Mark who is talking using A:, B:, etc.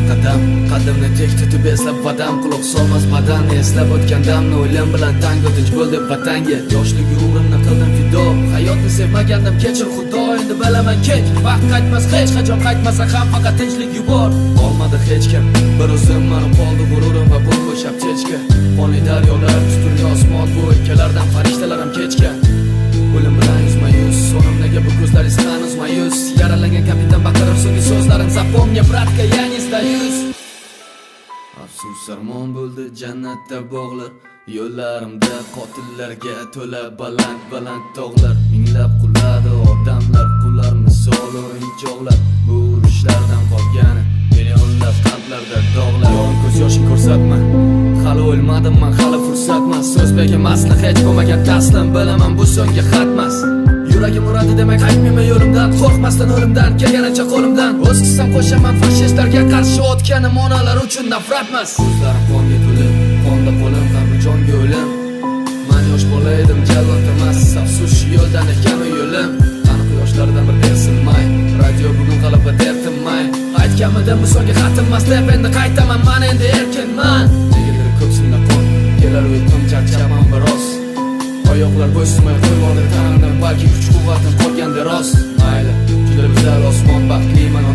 A: qadam qaddimni tek tutib eslab vadam quloq solmas badan eslab o'tgan damni o'ylam bilan tang o'tinch bo'ldi vatanga yoshlik umrimni qildim fido hayotni sevmagandim kechir xudo endi bilaman kech vaqt qaytmas hech qachon qaytmasa ham faqat tinchlik yubor olmadi hech kim bir o'zim mani qoldi g'ururim va bu bo'shab chechka qonli daryolar tuturli osmon bu ikkalardan farishtalarim kechgan o'lim bilan yuzma yuz sonimdagi bu ko'zlaringiz hanuz mayus yaralangan kapitan baqirar so'nggi so'zlarim zapomni bratka я не сдаюсь afsus armon bo'ldi jannatda bog'lar yo'llarimda qotillarga to'la baland tog'lar minglab quladi odamlar qullar misoli o'yinchoqlar bu urushlardan qolgani millionlab qalblarda dog'lar yon ko'z yoshing ko'rsatma hali o'lmadim man hali fursatman so'z begimasli hech bo'lmagan taslim bilaman bu so'nggi xatmas yuragim uradi demak qaytmayman yo'limdan qo'rqmasdan o'limdan kelganicha qo'limdan o'z qissam qo'shaman fashistlarga qarshi o'tganim onalar uchun nafratmas ko'zlarim qonga to'lib qonda qo'lim qalbi jonga o'lim man yosh bola edim jallod emas afsus shu yo'ldan ekan u yo'lim qani quyoshlardan bir bersinmay radio bugun g'alaba dertinmay aytganmidim bu so'nggi xatimmas deb endi qaytaman man endi erkinman negadir ko'ksimda qon kelar uyqum charchaman biroz oyoqlar bo'ysunmay qo'yvordi tanamdan balki kuch quvvatim qolganda rost mayli juda go'zal osmon baxtliman